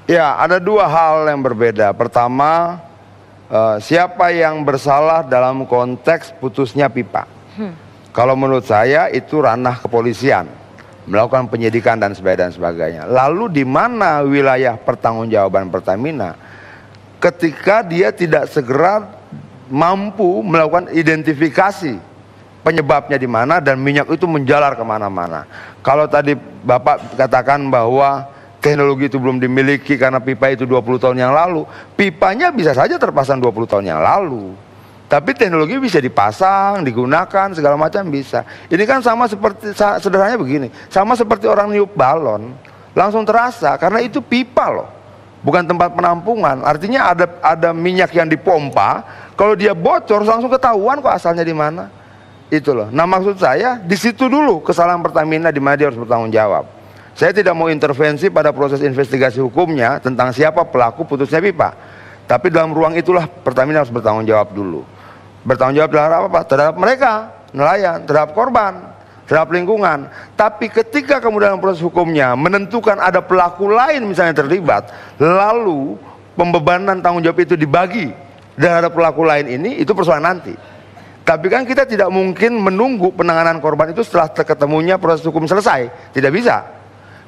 Ya, ada dua hal yang berbeda. Pertama, siapa yang bersalah dalam konteks putusnya pipa. Kalau menurut saya itu ranah kepolisian, melakukan penyidikan dan sebagainya. Lalu di mana wilayah pertanggungjawaban Pertamina ketika dia tidak segera mampu melakukan identifikasi penyebabnya di mana dan minyak itu menjalar kemana-mana. Kalau tadi Bapak katakan bahwa teknologi itu belum dimiliki karena pipa itu 20 tahun yang lalu, pipanya bisa saja terpasang 20 tahun yang lalu. Tapi teknologi bisa dipasang, digunakan, segala macam bisa. Ini kan sama seperti, sederhananya begini, sama seperti orang niup balon, langsung terasa karena itu pipa loh, bukan tempat penampungan. Artinya ada minyak yang dipompa, kalau dia bocor langsung ketahuan kok asalnya di mana. Itu loh. Nah maksud saya di situ dulu kesalahan Pertamina di mana dia harus bertanggung jawab. Saya tidak mau intervensi pada proses investigasi hukumnya tentang siapa pelaku putusnya pipa. Tapi dalam ruang itulah Pertamina harus bertanggung jawab dulu. Bertanggung jawab terhadap apa? Terhadap mereka, nelayan, terhadap korban, terhadap lingkungan. Tapi ketika kemudian proses hukumnya menentukan ada pelaku lain misalnya terlibat, lalu pembebanan tanggung jawab itu dibagi terhadap pelaku lain ini, itu persoalan nanti. Tapi kan kita tidak mungkin menunggu penanganan korban itu setelah ketemunya proses hukum selesai. Tidak bisa.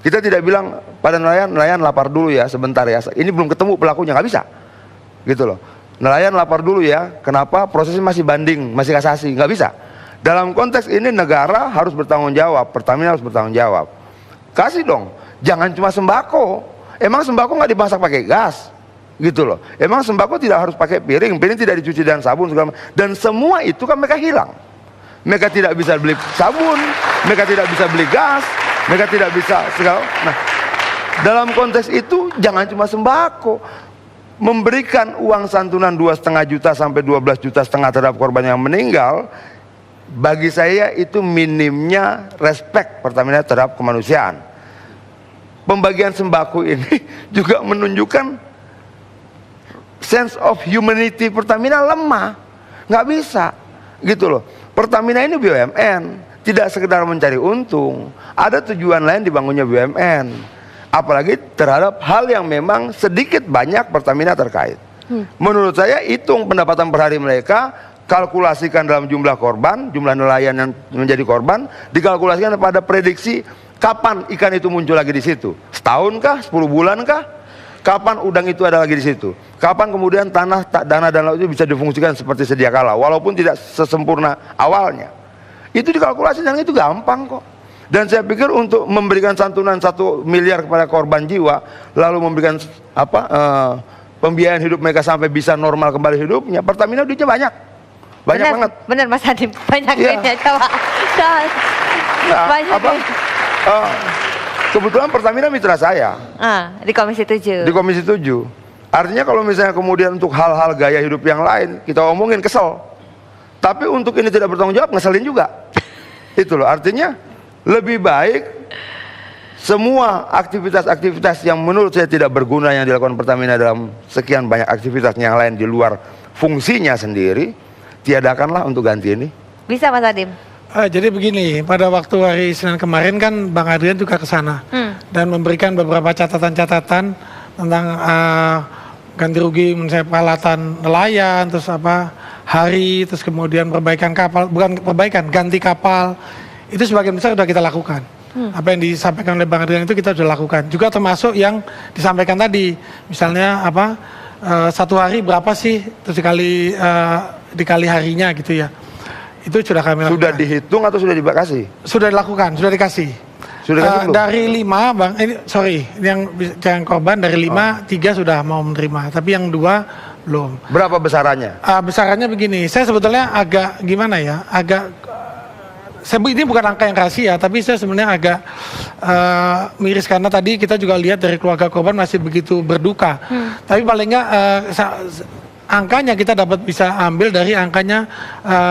Kita tidak bilang pada nelayan lapar dulu ya sebentar ya. Ini belum ketemu pelakunya, nggak bisa. Gitu loh. Nelayan lapar dulu ya. Kenapa? Prosesnya masih banding, masih kasasi, nggak bisa. Dalam konteks ini negara harus bertanggung jawab. Pertamina harus bertanggung jawab. Kasih dong. Jangan cuma sembako. Emang sembako nggak dimasak pakai gas? Gitu loh. Emang sembako tidak harus pakai piring tidak dicuci dengan sabun segala macam. Dan semua itu kan mereka hilang. Mereka tidak bisa beli sabun, mereka tidak bisa beli gas, mereka tidak bisa segala. Nah, dalam konteks itu jangan cuma sembako. Memberikan uang santunan 2,5 juta sampai 12 juta setengah terhadap korban yang meninggal, bagi saya itu minimnya respect Pertamina terhadap kemanusiaan. Pembagian sembako ini juga menunjukkan sense of humanity Pertamina lemah, nggak bisa, gitu loh. Pertamina ini BUMN, tidak sekedar mencari untung, ada tujuan lain dibangunnya BUMN, apalagi terhadap hal yang memang sedikit banyak Pertamina terkait. Menurut saya hitung pendapatan per hari mereka, kalkulasikan dalam jumlah korban, jumlah nelayan yang menjadi korban, dikalkulasikan pada prediksi kapan ikan itu muncul lagi di situ, setahun kah, 10 bulan kah? Kapan udang itu ada lagi di situ? Kapan kemudian tanah, dana dan laut itu bisa difungsikan seperti sedia kala, walaupun tidak sesempurna awalnya. Itu dikalkulasi dan itu gampang kok. Dan saya pikir untuk memberikan santunan 1 miliar kepada korban jiwa, lalu memberikan pembiayaan hidup mereka sampai bisa normal kembali hidupnya, Pertamina duitnya banyak banget. Bener Mas Hadim, banyak ya. duitnya. Coba. Nah, banyak kebetulan Pertamina mitra saya di Komisi 7. Di Komisi 7. Artinya kalau misalnya kemudian untuk hal-hal gaya hidup yang lain kita omongin kesel, tapi untuk ini tidak bertanggung jawab ngeselin juga. Itu loh, artinya lebih baik semua aktivitas-aktivitas yang menurut saya tidak berguna yang dilakukan Pertamina dalam sekian banyak aktivitas yang lain di luar fungsinya sendiri, tiadakanlah untuk ganti ini. Bisa Mas Hadim? Jadi begini, pada waktu hari Senin kemarin kan Bang Adrian juga ke sana dan memberikan beberapa catatan-catatan tentang ganti rugi misalnya peralatan nelayan, terus hari, terus kemudian perbaikan kapal, bukan perbaikan, ganti kapal, itu sebagian besar sudah kita lakukan. Apa yang disampaikan oleh Bang Adrian itu kita sudah lakukan. Juga termasuk yang disampaikan tadi, misalnya 1 hari berapa sih, terus dikali harinya gitu ya. Itu sudah kami lakukan. Sudah dihitung atau sudah dikasih? Sudah dilakukan, sudah dikasih. Sudah dikasih dari 5 Bang, yang korban dari 5, 3 sudah mau menerima, tapi yang 2 belum. Berapa besarannya? Besarannya begini, saya sebetulnya agak gimana ya, ini bukan angka yang rahasia, tapi saya sebenarnya agak miris karena tadi kita juga lihat dari keluarga korban masih begitu berduka. Tapi paling nggak angkanya kita dapat bisa ambil dari angkanya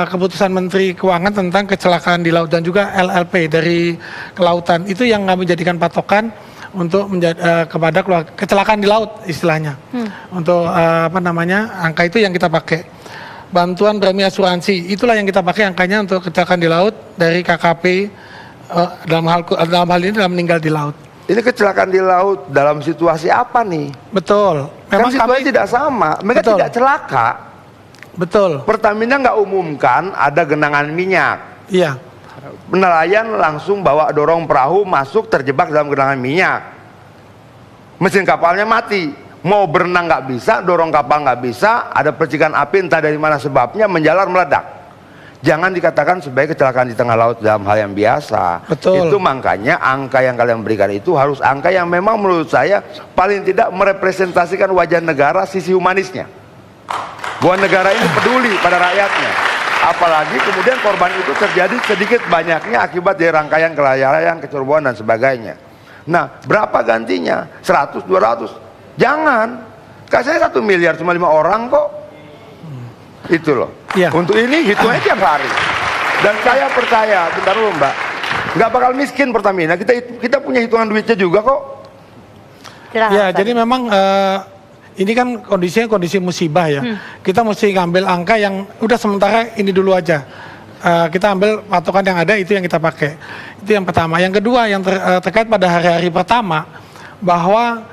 keputusan Menteri Keuangan tentang kecelakaan di laut dan juga LLP dari kelautan. Itu yang kami jadikan patokan untuk kepada kecelakaan di laut istilahnya. Untuk angka itu yang kita pakai. Bantuan premi asuransi, itulah yang kita pakai angkanya untuk kecelakaan di laut dari KKP dalam hal ini dalam meninggal di laut. Ini kecelakaan di laut dalam situasi apa nih? Betul. Memang situasi tidak sama. Mereka Betul. tidak celaka. Betul. Pertamina nggak umumkan ada genangan minyak. Iya. Nelayan langsung bawa dorong perahu masuk terjebak dalam genangan minyak. Mesin kapalnya mati. Mau berenang nggak bisa, dorong kapal nggak bisa, ada percikan api entah dari mana sebabnya, menjalar meledak. Jangan dikatakan sebagai kecelakaan di tengah laut dalam hal yang biasa. Betul. Itu makanya angka yang kalian berikan itu harus angka yang memang menurut saya paling tidak merepresentasikan wajah negara, sisi humanisnya. Bahwa negara ini peduli pada rakyatnya. Apalagi kemudian korban itu terjadi sedikit banyaknya akibat dari rangkaian kelalaian, kecerobohan dan sebagainya. Nah, berapa gantinya? 100, 200? Jangan. Kasih 1 miliar cuma 5 orang kok. Itu loh. Iya. Untuk ini hitungnya tiap hari. Dan saya percaya, bentar dulu Mbak, nggak bakal miskin Pertamina. Kita punya hitungan duitnya juga kok. Silahkan, Ya, Mas jadi Adip. memang ini kan kondisinya kondisi musibah ya. Kita mesti ngambil angka yang udah sementara ini dulu aja. Kita ambil patokan yang ada, itu yang kita pakai. Itu yang pertama. Yang kedua yang terkait pada hari-hari pertama, bahwa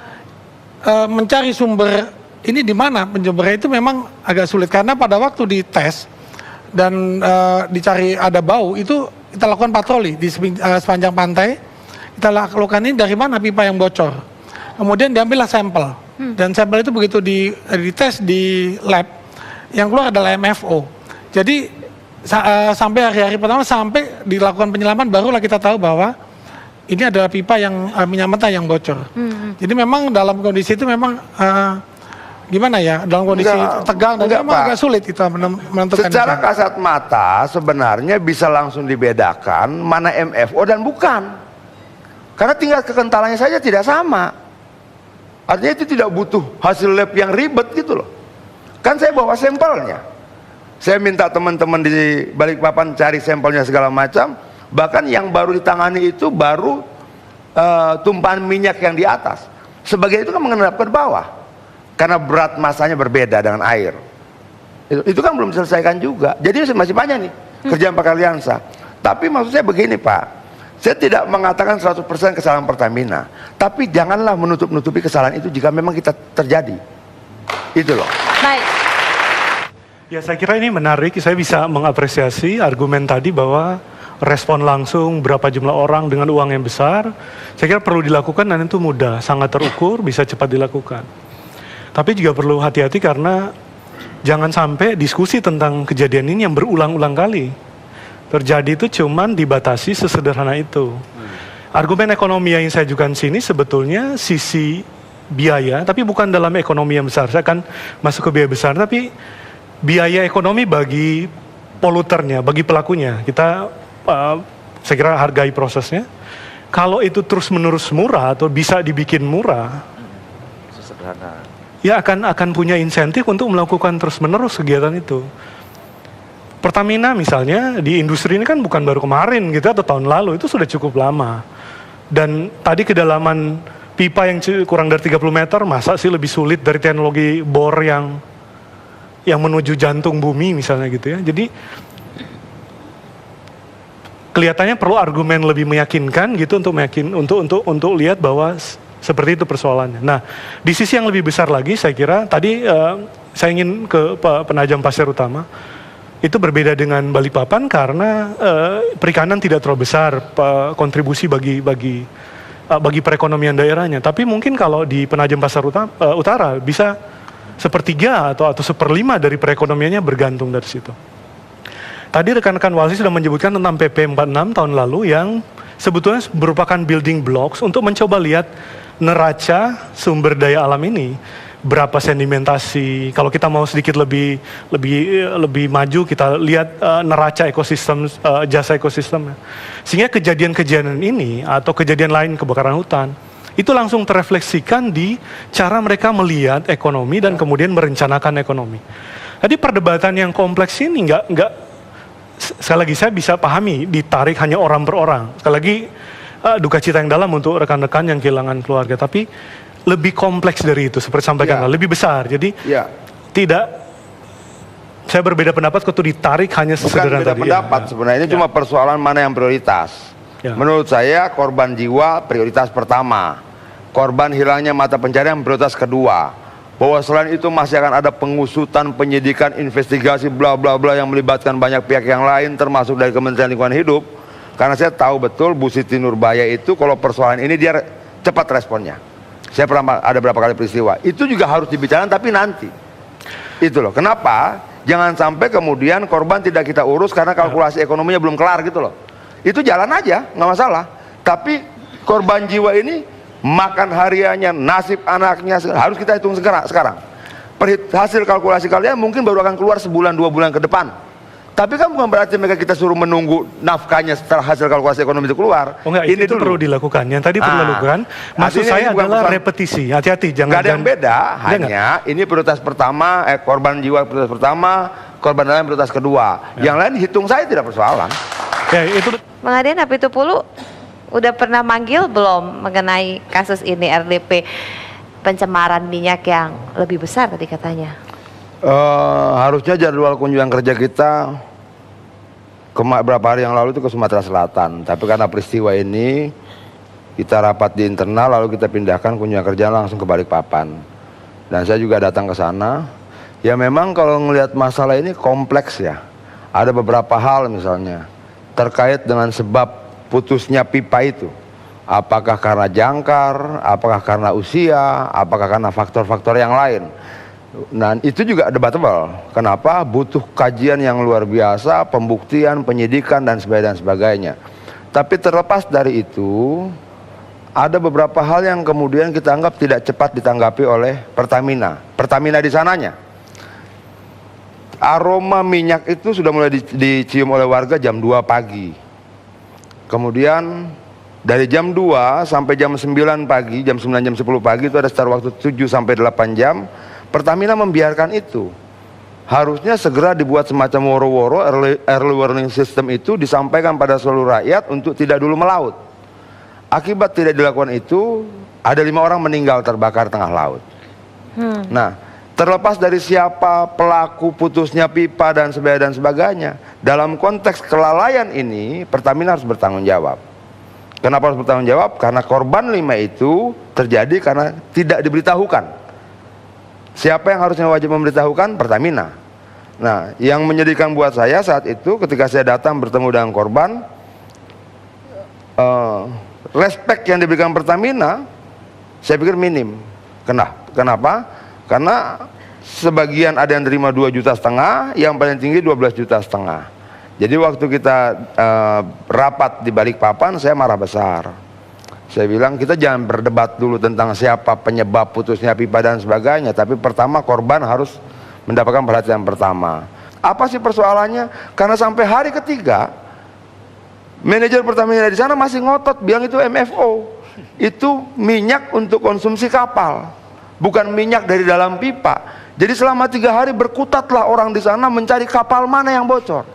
mencari sumber ini di mana penjumbernya itu memang agak sulit karena pada waktu dites dan dicari ada bau itu kita lakukan patroli di sepanjang pantai. Kita lakukan ini dari mana pipa yang bocor. Kemudian diambillah sampel dan sampel itu begitu dites di lab yang keluar adalah MFO. Jadi sampai hari-hari pertama sampai dilakukan penyelaman barulah kita tahu bahwa ini adalah pipa yang minyak mentah yang bocor. Jadi memang dalam kondisi itu memang gimana ya, dalam kondisi tegang dan memang Pak. agak sulit itu menentukan. Secara itu. kasat mata sebenarnya bisa langsung dibedakan mana MFO dan bukan. Karena tingkat kekentalannya saja tidak sama. Artinya itu tidak butuh hasil lab yang ribet gitu loh. Kan saya bawa sampelnya. Saya minta teman-teman di Balikpapan cari sampelnya segala macam. Bahkan yang baru ditangani itu baru tumpahan minyak yang di atas. Sebagian itu kan mengendap ke bawah. Karena berat masanya berbeda dengan air. Itu kan belum diselesaikan juga. Jadi masih banyak nih kerjaan Pak Arliansyah. Tapi maksud saya begini Pak, saya tidak mengatakan 100% kesalahan Pertamina, tapi janganlah menutup-nutupi kesalahan itu jika memang kita terjadi. Itu loh. Baik. Ya, saya kira ini menarik. Saya bisa mengapresiasi argumen tadi bahwa respon langsung berapa jumlah orang dengan uang yang besar, saya kira perlu dilakukan dan itu mudah, sangat terukur, bisa cepat dilakukan. Tapi juga perlu hati-hati karena jangan sampai diskusi tentang kejadian ini yang berulang-ulang kali terjadi itu cuman dibatasi sesederhana itu. Argumen ekonomi yang saya ajukan sini sebetulnya sisi biaya, tapi bukan dalam ekonomi yang besar. Saya akan masuk ke biaya besar, tapi biaya ekonomi bagi poluternya, bagi pelakunya. Kita saya kira hargai prosesnya. Kalau itu terus-menerus murah atau bisa dibikin murah, Sesederhana. ya akan punya insentif untuk melakukan terus-menerus kegiatan itu. Pertamina misalnya di industri ini kan bukan baru kemarin gitu atau tahun lalu, itu sudah cukup lama. Dan tadi kedalaman pipa yang kurang dari 30 meter, masa sih lebih sulit dari teknologi bor yang menuju jantung bumi misalnya gitu ya. Jadi kelihatannya perlu argumen lebih meyakinkan gitu untuk lihat bahwa seperti itu persoalannya. Nah, di sisi yang lebih besar lagi saya kira tadi saya ingin ke Penajam Pasir Utama. Itu berbeda dengan Balikpapan karena perikanan tidak terlalu besar kontribusi bagi perekonomian daerahnya. Tapi mungkin kalau di Penajam Pasir Utara bisa 1/3 atau 1/5 dari perekonomiannya bergantung dari situ. Tadi rekan-rekan Walsi sudah menyebutkan tentang PP 46 tahun lalu yang sebetulnya merupakan building blocks untuk mencoba lihat neraca sumber daya alam ini. Berapa sedimentasi, kalau kita mau sedikit lebih maju, kita lihat neraca ekosistem, jasa ekosistem. Sehingga kejadian-kejadian ini atau kejadian lain kebakaran hutan, itu langsung terefleksikan di cara mereka melihat ekonomi dan kemudian merencanakan ekonomi. Jadi perdebatan yang kompleks ini nggak sekali lagi saya bisa pahami ditarik hanya orang per orang. Sekali lagi duka cita yang dalam untuk rekan-rekan yang kehilangan keluarga, tapi lebih kompleks dari itu seperti sampaikan, lebih besar. Jadi tidak, saya berbeda pendapat kalau ditarik hanya Bukan sederhana beda tadi. pendapat sebenarnya, ini cuma persoalan mana yang prioritas. Ya. Menurut saya korban jiwa prioritas pertama, korban hilangnya mata pencarian prioritas kedua. Bahwa selain itu masih akan ada pengusutan, penyidikan, investigasi, bla bla bla yang melibatkan banyak pihak yang lain, termasuk dari Kementerian Lingkungan Hidup. Karena saya tahu betul Bu Siti Nurbaya itu kalau persoalan ini dia cepat responnya. Saya pernah ada berapa kali peristiwa. Itu juga harus dibicarakan tapi nanti. Itu loh. Kenapa? Jangan sampai kemudian korban tidak kita urus karena kalkulasi ekonominya belum kelar gitu loh. Itu jalan aja, nggak masalah. Tapi korban jiwa ini makan hariannya, nasib anaknya harus kita hitung sekarang. Hasil kalkulasi kalian mungkin baru akan keluar sebulan 2 bulan ke depan. Tapi kan bukan berarti mereka kita suruh menunggu nafkahnya setelah hasil kalkulasi ekonomi itu keluar. Oh enggak, itu perlu dilakukan. Yang tadi perlu dilakukan, maksud saya adalah repetisi. Hati-hati, jangan. Gak ada yang beda, hanya ini prioritas pertama, korban jiwa prioritas pertama, korban lain prioritas kedua. Yang lain hitung saya tidak persoalan. Ya, itu. Bang Adian Apitupulu udah pernah manggil belum mengenai kasus ini RDP pencemaran minyak yang lebih besar tadi katanya? Harusnya jadwal kunjungan kerja kita beberapa hari yang lalu itu ke Sumatera Selatan, tapi karena peristiwa ini kita rapat di internal lalu kita pindahkan kunjungan kerja langsung ke Balikpapan. Dan saya juga datang ke sana. Ya memang kalau ngelihat masalah ini kompleks ya. Ada beberapa hal misalnya terkait dengan sebab putusnya pipa itu. Apakah karena jangkar, apakah karena usia, apakah karena faktor-faktor yang lain. Nah itu juga debatable. Kenapa? Butuh kajian yang luar biasa, pembuktian, penyidikan dan sebagainya. Tapi terlepas dari itu, ada beberapa hal yang kemudian kita anggap tidak cepat ditanggapi oleh Pertamina. Pertamina di sananya. Aroma minyak itu sudah mulai dicium oleh warga jam 2 pagi. Kemudian dari jam 2 sampai jam 9 pagi, jam 9 jam 10 pagi itu ada sekitar waktu 7 sampai 8 jam. Pertamina membiarkan itu. Harusnya segera dibuat semacam woro-woro early warning system itu disampaikan pada seluruh rakyat untuk tidak dulu melaut. Akibat tidak dilakukan itu, ada 5 orang meninggal terbakar tengah laut. Nah, terlepas dari siapa pelaku putusnya pipa dan sebagainya, dalam konteks kelalaian ini Pertamina harus bertanggung jawab. Kenapa harus bertanggung jawab? Karena korban 5 itu terjadi karena tidak diberitahukan. Siapa yang harusnya wajib memberitahukan? Pertamina. Nah, yang menyedihkan buat saya saat itu ketika saya datang bertemu dengan korban, respect yang diberikan Pertamina saya pikir minim. Kenapa? Karena sebagian ada yang terima 2,5 juta, yang paling tinggi 12,5 juta. Jadi waktu kita rapat di Balikpapan, saya marah besar. Saya bilang kita jangan berdebat dulu tentang siapa penyebab putusnya pipa dan sebagainya, tapi pertama korban harus mendapatkan perhatian pertama. Apa sih persoalannya? Karena sampai hari ketiga manajer Pertamina di sana masih ngotot bilang itu MFO. Itu minyak untuk konsumsi kapal, bukan minyak dari dalam pipa. Jadi selama 3 hari berkutatlah orang di sana mencari kapal mana yang bocor.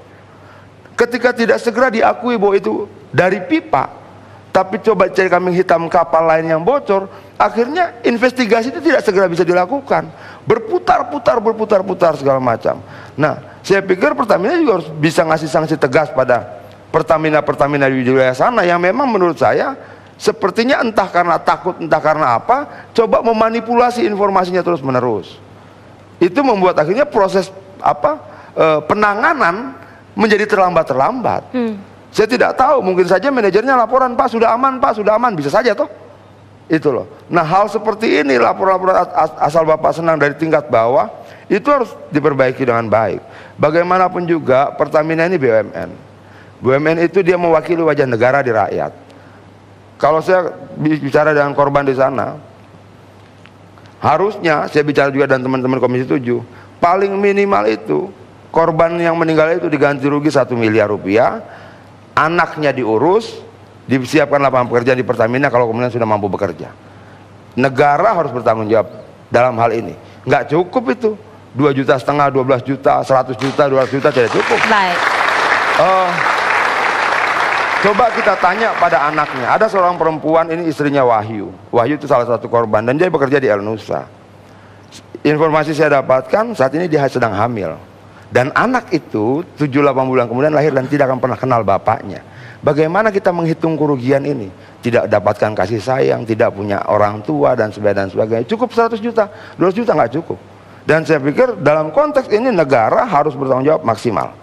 Ketika tidak segera diakui bahwa itu dari pipa, tapi coba cari kambing hitam kapal lain yang bocor, akhirnya investigasi itu tidak segera bisa dilakukan. Berputar-putar segala macam. Nah, saya pikir Pertamina juga harus bisa ngasih sanksi tegas pada Pertamina di wilayah sana yang memang menurut saya sepertinya entah karena takut, entah karena apa, coba memanipulasi informasinya terus menerus. Itu membuat akhirnya proses penanganan menjadi terlambat. Saya tidak tahu, mungkin saja manajernya laporan, Pak sudah aman, bisa saja toh. Itu loh. Nah hal seperti ini, laporan-laporan asal Bapak senang dari tingkat bawah, itu harus diperbaiki dengan baik. Bagaimanapun juga Pertamina ini BUMN. BUMN itu dia mewakili wajah negara di rakyat. Kalau saya bicara dengan korban di sana, harusnya saya bicara juga dengan teman-teman Komisi 7, paling minimal itu korban yang meninggal itu diganti rugi 1 miliar rupiah. Anaknya diurus, disiapkan lapangan pekerjaan di Pertamina kalau kemudian sudah mampu bekerja. Negara harus bertanggung jawab dalam hal ini. Nggak cukup itu 2,5 juta, 12 juta, 100 juta, 200 juta tidak cukup. Baik. Coba kita tanya pada anaknya. Ada seorang perempuan, ini istrinya Wahyu. Wahyu itu salah satu korban dan dia bekerja di El Nusa. Informasi saya dapatkan saat ini dia sedang hamil. Dan anak itu 7-8 bulan kemudian lahir dan tidak akan pernah kenal bapaknya. Bagaimana kita menghitung kerugian ini? Tidak dapatkan kasih sayang, tidak punya orang tua dan sebagainya. Cukup 100 juta, 200 juta nggak cukup. Dan saya pikir dalam konteks ini negara harus bertanggung jawab maksimal.